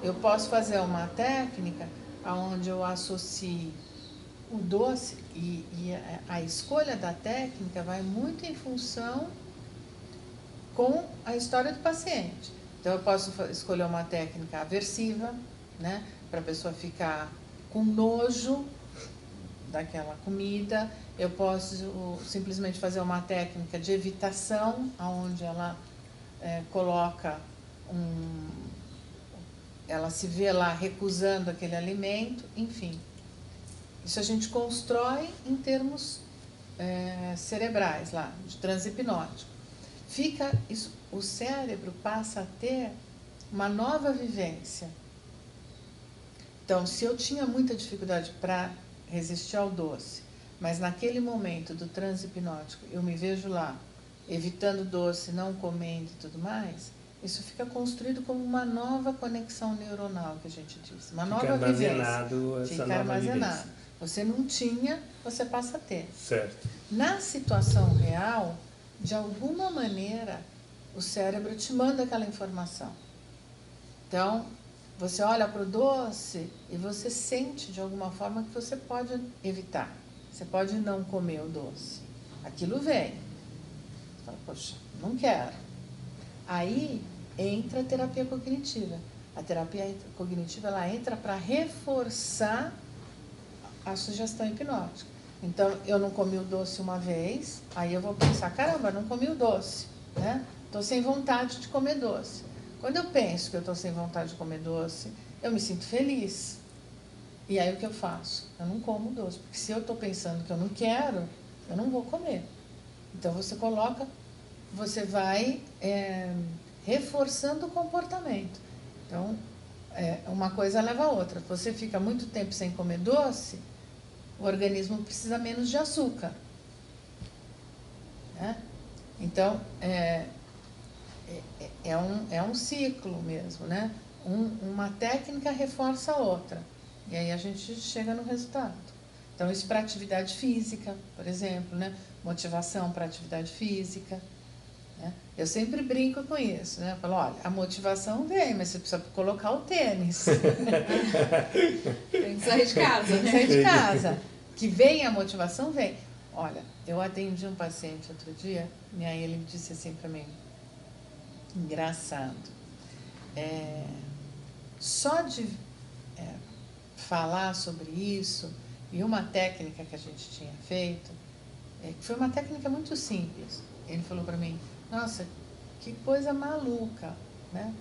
eu posso fazer uma técnica onde eu associo o doce e a escolha da técnica vai muito em função com a história do paciente. Então, eu posso escolher uma técnica aversiva, né, para a pessoa ficar com nojo daquela comida. Eu posso simplesmente fazer uma técnica de evitação, onde ela coloca ela se vê lá recusando aquele alimento, enfim. Isso a gente constrói em termos cerebrais lá, de transe hipnótico. O cérebro passa a ter uma nova vivência. Então, se eu tinha muita dificuldade para resistir ao doce, mas naquele momento do transe hipnótico eu me vejo lá, evitando doce, não comendo e tudo mais, isso fica construído como uma nova conexão neuronal, que a gente diz, uma nova vivência. Fica armazenado. Você não tinha, você passa a ter. Certo. Na situação real, de alguma maneira, o cérebro te manda aquela informação. Então, você olha para o doce e você sente de alguma forma que você pode evitar. Você pode não comer o doce. Aquilo vem. Você fala, poxa, não quero. Aí entra a terapia cognitiva. A terapia cognitiva, ela entra para reforçar a sugestão hipnótica. Então, eu não comi o doce uma vez, aí eu vou pensar, caramba, não comi o doce, né? Estou sem vontade de comer doce. Quando eu penso que eu estou sem vontade de comer doce, eu me sinto feliz. E aí o que eu faço? Eu não como doce, porque se eu estou pensando que eu não quero, eu não vou comer. Então, você vai reforçando o comportamento. Então, uma coisa leva a outra. Você fica muito tempo sem comer doce, o organismo precisa menos de açúcar, né? Então, é um ciclo mesmo, né? Uma técnica reforça a outra. E aí a gente chega no resultado. Então, isso para atividade física, por exemplo, né? Motivação para atividade física. Né? Eu sempre brinco com isso, né? Eu falo, olha, a motivação vem, mas você precisa colocar o tênis. Tem que sair de casa, Tem que né? sair de casa. Que vem a motivação, vem. Olha, eu atendi um paciente outro dia, e aí ele disse assim para mim, engraçado, só de falar sobre isso, e uma técnica que a gente tinha feito, que foi uma técnica muito simples. Ele falou para mim, nossa, que coisa maluca, né?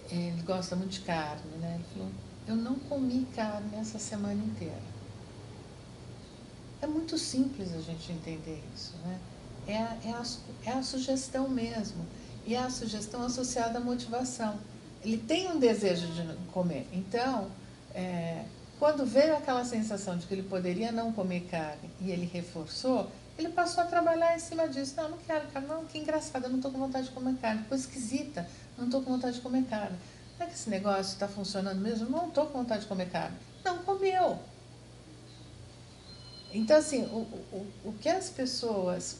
Ele gosta muito de carne, né? Ele falou, eu não comi carne essa semana inteira. É muito simples a gente entender isso, né? É a sugestão mesmo. E é a sugestão associada à motivação. Ele tem um desejo de comer. Então, quando veio aquela sensação de que ele poderia não comer carne e ele reforçou, ele passou a trabalhar em cima disso. Não quero carne. Não, que engraçado, eu não estou com vontade de comer carne. Coisa esquisita, não estou com vontade de comer carne. Será que esse negócio está funcionando mesmo? Não estou com vontade de comer carne. Não comeu. Então, assim, o que as pessoas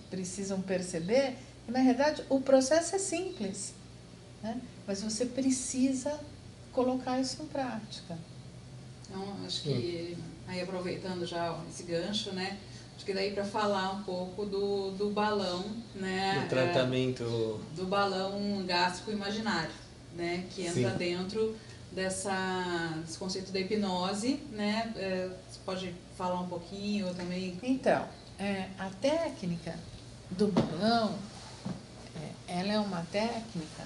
precisam perceber é que, na verdade, o processo é simples, né? Mas você precisa colocar isso em prática. Então, acho que, aí aproveitando já esse gancho, né? Acho que daí para falar um pouco do balão, né? Do tratamento... do balão gástrico imaginário, né? Que entra dentro desse conceito da hipnose, né? Você pode falar um pouquinho também? Então, a técnica do balão, ela é uma técnica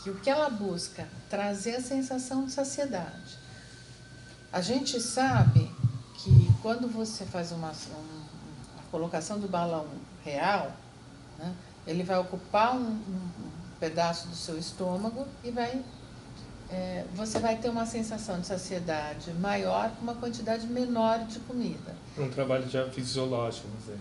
que o que ela busca? Trazer a sensação de saciedade. A gente sabe que quando você faz uma colocação do balão real, né, ele vai ocupar um pedaço do seu estômago e você vai ter uma sensação de saciedade maior com uma quantidade menor de comida. Um trabalho já fisiológico, não sei.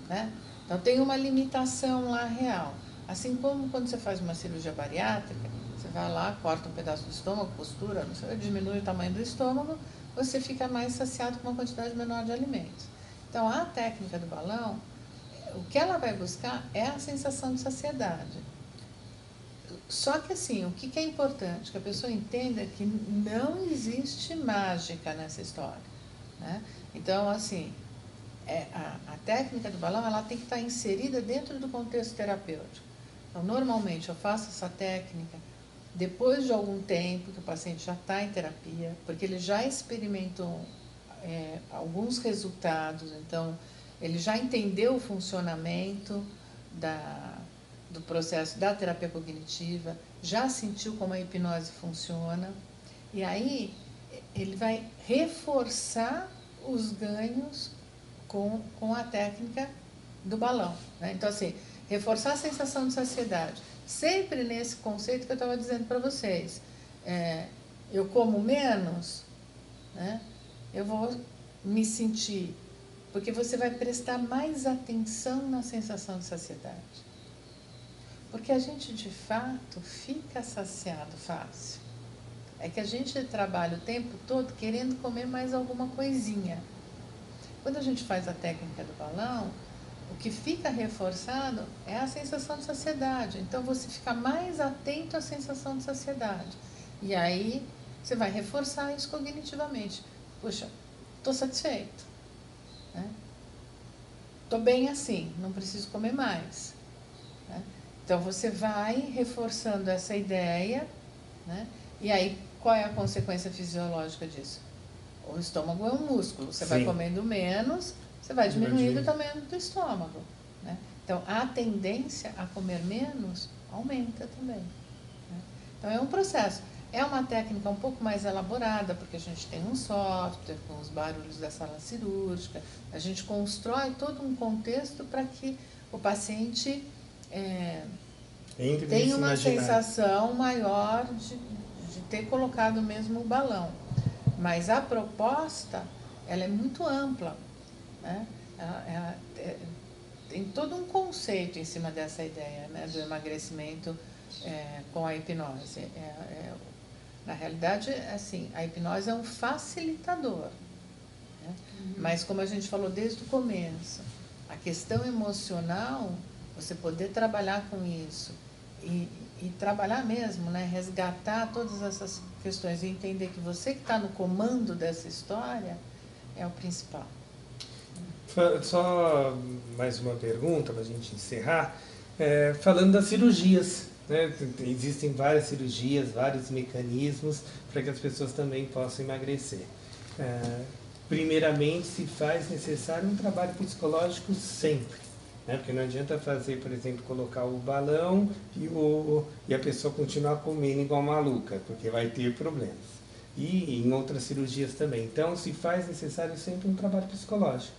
Né? Então tem uma limitação lá real. Assim como quando você faz uma cirurgia bariátrica, você vai lá, corta um pedaço do estômago, costura, não sei, diminui o tamanho do estômago, você fica mais saciado com uma quantidade menor de alimentos. Então a técnica do balão, o que ela vai buscar é a sensação de saciedade. Só que assim, o que é importante? Que a pessoa entenda que não existe mágica nessa história, né? Então, assim, a técnica do balão, ela tem que estar inserida dentro do contexto terapêutico. Então, normalmente, eu faço essa técnica depois de algum tempo que o paciente já está em terapia, porque ele já experimentou alguns resultados, então, ele já entendeu o funcionamento do processo da terapia cognitiva, já sentiu como a hipnose funciona, e aí ele vai reforçar os ganhos com a técnica do balão, né? Então, assim, reforçar a sensação de saciedade, sempre nesse conceito que eu estava dizendo para vocês. Eu como menos, né? Eu vou me sentir, porque você vai prestar mais atenção na sensação de saciedade. Porque a gente, de fato, fica saciado fácil. é que a gente trabalha o tempo todo querendo comer mais alguma coisinha. Quando a gente faz a técnica do balão, o que fica reforçado é a sensação de saciedade. Então, você fica mais atento à sensação de saciedade. E aí, você vai reforçar isso cognitivamente. Puxa, estou satisfeito, né? Estou bem assim, não preciso comer mais, né? Então, você vai reforçando essa ideia, né? E aí, qual é a consequência fisiológica disso? O estômago é um músculo, você vai comendo menos, você vai diminuindo o tamanho do estômago, né? Então, a tendência a comer menos aumenta também, né? Então, é um processo. É uma técnica um pouco mais elaborada, porque a gente tem um software com os barulhos da sala cirúrgica, a gente constrói todo um contexto para que o paciente tenha uma sensação maior de ter colocado mesmo o balão. Mas a proposta, ela é muito ampla, né? Tem todo um conceito em cima dessa ideia, né, do emagrecimento com a hipnose. Na realidade, assim, a hipnose é um facilitador, né? Mas como a gente falou desde o começo, a questão emocional, você poder trabalhar com isso e trabalhar mesmo, né, resgatar todas essas questões e entender que você que está no comando dessa história é o principal. Só mais uma pergunta para a gente encerrar. Falando das cirurgias, né? Existem várias cirurgias, vários mecanismos para que as pessoas também possam emagrecer. Primeiramente, se faz necessário um trabalho psicológico sempre, né? Porque não adianta fazer, por exemplo, colocar o balão e a pessoa continuar comendo igual maluca, porque vai ter problemas. E em outras cirurgias também. Então, se faz necessário sempre um trabalho psicológico.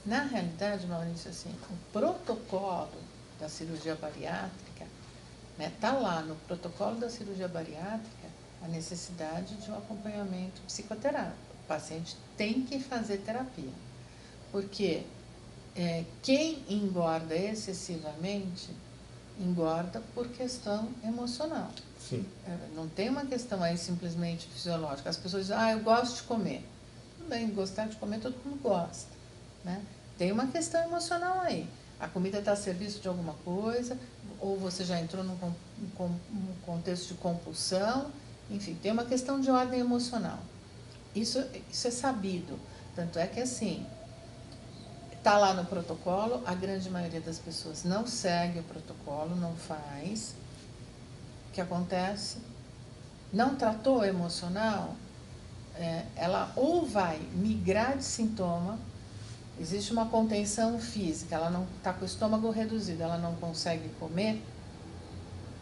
Na realidade, Maurício, assim, o protocolo da cirurgia bariátrica, né, tá lá no protocolo da cirurgia bariátrica a necessidade de um acompanhamento psicoterápico. O paciente tem que fazer terapia, porque quem engorda excessivamente, engorda por questão emocional. Sim. Não tem uma questão aí simplesmente fisiológica. As pessoas dizem, eu gosto de comer. Tudo bem, gostar de comer todo mundo gosta, né? Tem uma questão emocional aí. A comida está a serviço de alguma coisa, ou você já entrou num contexto de compulsão, enfim, tem uma questão de ordem emocional. Isso é sabido. Tanto é que, assim, está lá no protocolo, a grande maioria das pessoas não segue o protocolo, não faz. O que acontece? Não tratou o emocional, ela ou vai migrar de sintoma. Existe uma contenção física, ela não está com o estômago reduzido, ela não consegue comer,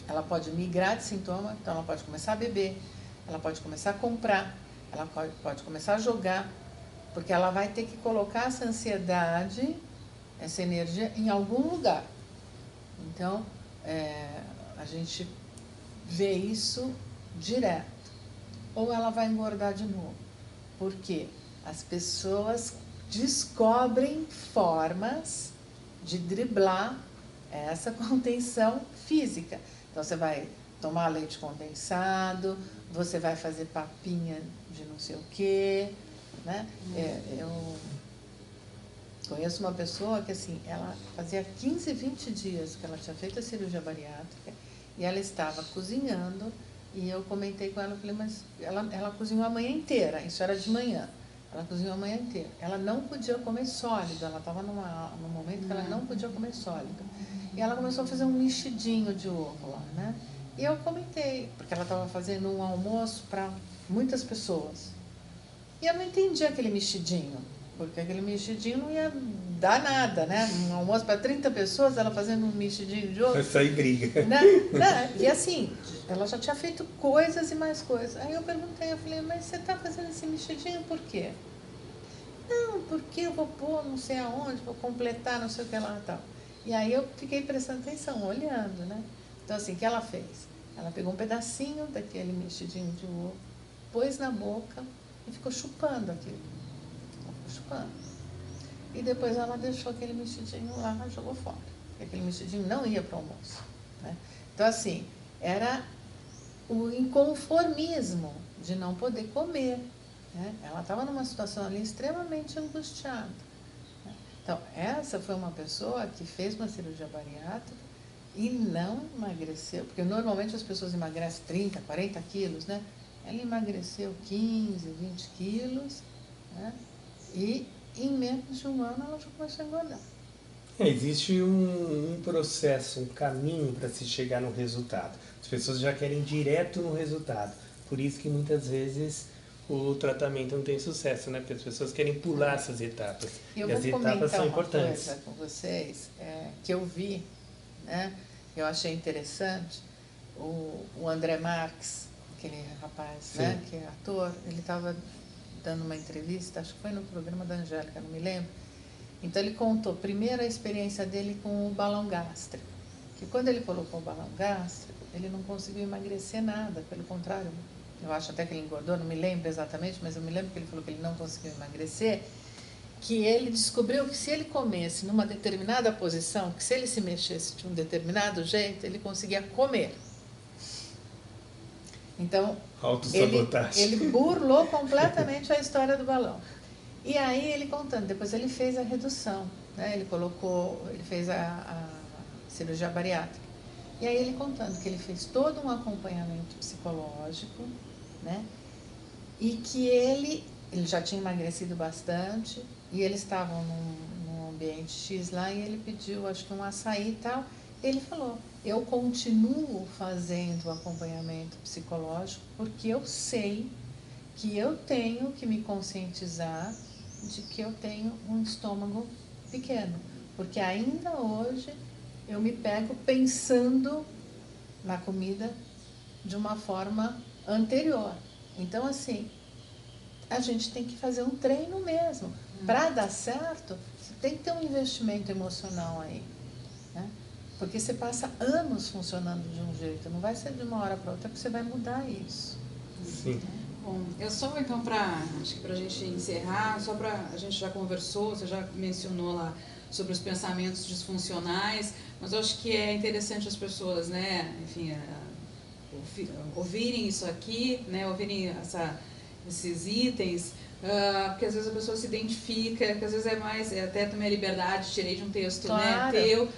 ela pode migrar de sintoma, então ela pode começar a beber, ela pode começar a comprar, ela pode começar a jogar, porque ela vai ter que colocar essa ansiedade, essa energia em algum lugar. Então, a gente vê isso direto. Ou ela vai engordar de novo, porque as pessoas descobrem formas de driblar essa contenção física. Então, você vai tomar leite condensado, você vai fazer papinha de não sei o quê, né? Eu conheço uma pessoa que, assim, ela fazia 15, 20 dias que ela tinha feito a cirurgia bariátrica e ela estava cozinhando e eu comentei com ela, falei, mas ela cozinhou a manhã inteira, isso era de manhã. Ela cozinhou a manhã inteira. Ela não podia comer sólido, ela estava num momento que ela não podia comer sólido. E ela começou a fazer um mexidinho de ovo lá, né? E eu comentei, porque ela estava fazendo um almoço para muitas pessoas. E eu não entendi aquele mexidinho, porque aquele mexidinho não ia dar nada, né? Um almoço para 30 pessoas, ela fazendo um mexidinho de ovo. Vai sair briga. Né? E assim, ela já tinha feito coisas e mais coisas. Aí eu perguntei, eu falei, mas você está fazendo esse mexidinho por quê? Não, porque eu vou pôr não sei aonde, vou completar não sei o que lá e tal. E aí eu fiquei prestando atenção, olhando, né? Então assim, o que ela fez? Ela pegou um pedacinho daquele mexidinho de ovo, pôs na boca e ficou chupando aquilo. Ficou chupando. E depois ela deixou aquele mexidinho lá, jogou fora. Porque aquele mexidinho não ia para o almoço, né? Então assim, era o inconformismo de não poder comer, né? Ela estava numa situação ali extremamente angustiada, né? Então, essa foi uma pessoa que fez uma cirurgia bariátrica e não emagreceu, porque normalmente as pessoas emagrecem 30, 40 quilos, né? Ela emagreceu 15, 20 quilos, né? E em menos de um ano ela já começou a engordar. Existe um processo, um caminho para se chegar no resultado. As pessoas já querem direto no resultado. Por isso que muitas vezes o tratamento não tem sucesso, né? Porque as pessoas querem pular essas etapas. E as etapas são importantes. Coisa com vocês que eu vi, né? Eu achei interessante. O André Marques, aquele rapaz, Sim. né? Que é ator, ele estava dando uma entrevista, acho que foi no programa da Angélica, não me lembro. Então ele contou primeiro a experiência dele com o balão gástrico, que quando ele colocou o balão gástrico, ele não conseguiu emagrecer nada, pelo contrário, eu acho até que ele engordou, não me lembro exatamente, mas eu me lembro que ele falou que ele não conseguiu emagrecer, que ele descobriu que se ele comesse numa determinada posição, que se ele se mexesse de um determinado jeito, ele conseguia comer. Então, ele burlou completamente a história do balão. E aí ele contando, depois ele fez a redução, né? Ele fez a cirurgia bariátrica. E aí ele contando que ele fez todo um acompanhamento psicológico, né? E que ele já tinha emagrecido bastante, e eles estavam num ambiente X lá, e ele pediu, acho que um açaí e tal. Ele falou, eu continuo fazendo o acompanhamento psicológico porque eu sei que eu tenho que me conscientizar de que eu tenho um estômago pequeno, porque ainda hoje eu me pego pensando na comida de uma forma anterior. Então, assim, a gente tem que fazer um treino mesmo. Para dar certo, você tem que ter um investimento emocional aí, né? Porque você passa anos funcionando de um jeito, não vai ser de uma hora para outra que você vai mudar isso. Sim. Bom, eu só então acho que para a gente encerrar, a gente já conversou, você já mencionou lá sobre os pensamentos disfuncionais, mas eu acho que é interessante as pessoas, né, enfim, ouvirem isso aqui, né, ouvirem esses itens, porque às vezes a pessoa se identifica, que às vezes é até também a liberdade, tirei de um texto, Claro. né, teu,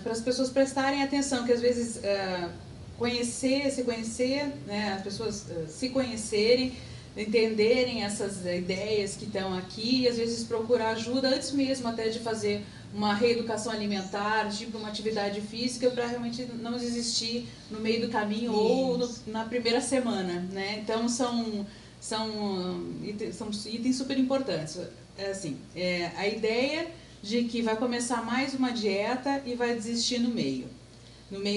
para as pessoas prestarem atenção, que às vezes se conhecer, né, as pessoas se conhecerem, entenderem essas ideias que estão aqui e às vezes procurar ajuda antes mesmo até de fazer uma reeducação alimentar, tipo uma atividade física, para realmente não desistir no meio do caminho ou na primeira semana, né? Então são itens super importantes. A ideia de que vai começar mais uma dieta e vai desistir no meio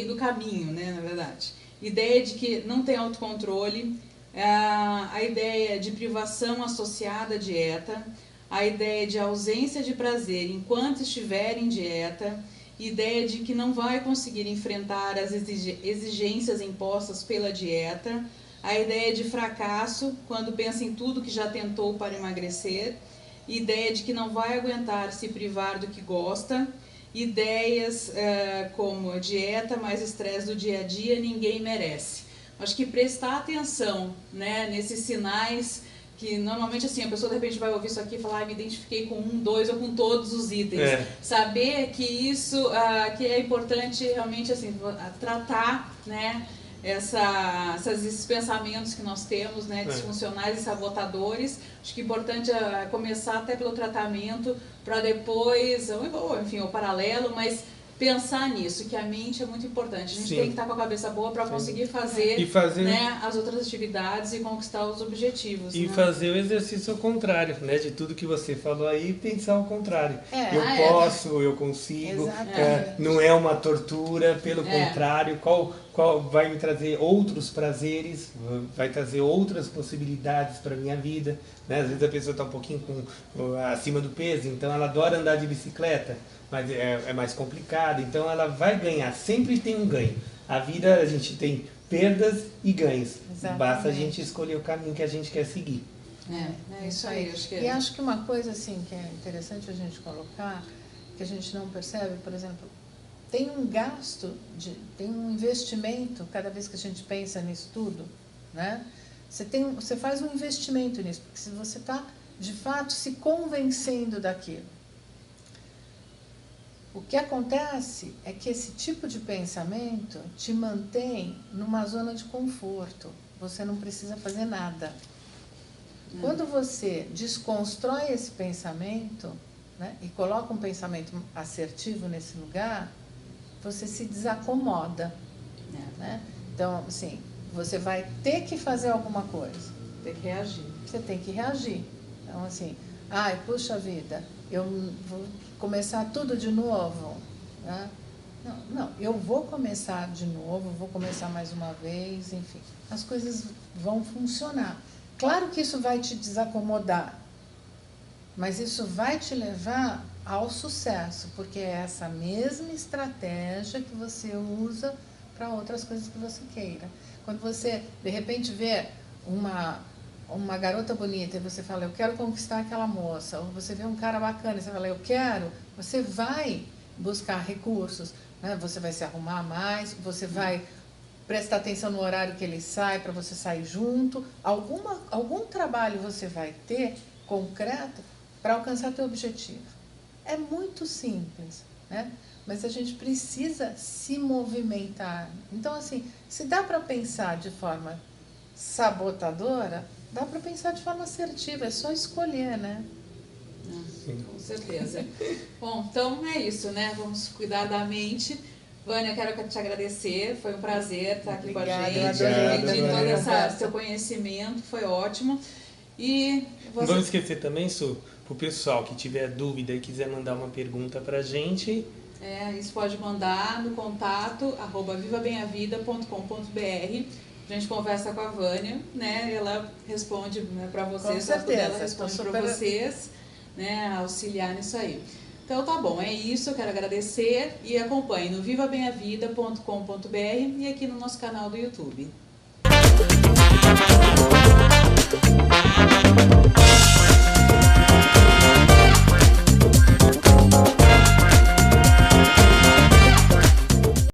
do caminho, né, na verdade. Ideia de que não tem autocontrole, a ideia de privação associada à dieta, a ideia de ausência de prazer enquanto estiver em dieta, ideia de que não vai conseguir enfrentar as exigências impostas pela dieta, a ideia de fracasso quando pensa em tudo que já tentou para emagrecer, ideia de que não vai aguentar se privar do que gosta, ideias como dieta mais estresse do dia a dia, ninguém merece. Acho que prestar atenção, né, nesses sinais que normalmente assim, a pessoa de repente vai ouvir isso aqui e falar, me identifiquei com 1, 2 ou com todos os itens. Saber que isso que é importante realmente assim, tratar, né, esses pensamentos que nós temos, né, disfuncionais e sabotadores. Acho que é importante começar até pelo tratamento, para depois, ou enfim, o paralelo, mas pensar nisso, que a mente é muito importante. A gente tem que estar com a cabeça boa para conseguir fazer, né, as outras atividades e conquistar os objetivos. E fazer o exercício ao contrário, né? De tudo que você falou aí, pensar ao contrário. Eu consigo, não é uma tortura, pelo contrário, qual vai me trazer outros prazeres, vai trazer outras possibilidades para a minha vida. Né? Às vezes a pessoa está um pouquinho acima do peso, então ela adora andar de bicicleta, mas é mais complicado, então ela vai ganhar, sempre tem um ganho. A vida, a gente tem perdas e ganhos. Exatamente. Basta a gente escolher o caminho que a gente quer seguir. É isso aí. E acho que uma coisa assim que é interessante a gente colocar, que a gente não percebe, por exemplo, tem um gasto, tem um investimento cada vez que a gente pensa nisso tudo, né? Você faz um investimento nisso, porque se você está, de fato, se convencendo daquilo. O que acontece é que esse tipo de pensamento te mantém numa zona de conforto. Você não precisa fazer nada. Quando você desconstrói esse pensamento, né, e coloca um pensamento assertivo nesse lugar, você se desacomoda. Né? Então, assim, você vai ter que fazer alguma coisa. Tem que reagir. Você tem que reagir. Então, assim, ai, puxa vida, eu vou começar tudo de novo. Né? Não, eu vou começar de novo, vou começar mais uma vez, enfim. As coisas vão funcionar. Claro que isso vai te desacomodar, mas isso vai te levar ao sucesso, porque é essa mesma estratégia que você usa para outras coisas que você queira. Quando você, de repente, vê uma garota bonita e você fala, eu quero conquistar aquela moça, ou você vê um cara bacana e você fala, eu quero, você vai buscar recursos, né? Você vai se arrumar mais, você vai prestar atenção no horário que ele sai, para você sair junto. Algum trabalho você vai ter, concreto, para alcançar teu objetivo. É muito simples, né? Mas a gente precisa se movimentar. Então, assim, se dá para pensar de forma sabotadora, dá para pensar de forma assertiva, é só escolher, né? Sim. Com certeza. Bom, então é isso, né? Vamos cuidar da mente. Vânia, eu quero te agradecer, foi um prazer estar aqui com a gente, dividir todo esse seu conhecimento, foi ótimo. E você... Não vamos esquecer também, Su, para o pessoal que tiver dúvida e quiser mandar uma pergunta para a gente... isso pode mandar no contato @vivabenhavida.com.br. A gente conversa com a Vânia, né? Ela responde, né, para vocês, com certeza, ela responde para vocês, né? Auxiliar nisso aí. Então tá bom, é isso, eu quero agradecer e acompanhe no vivabenhavida.com.br e aqui no nosso canal do YouTube.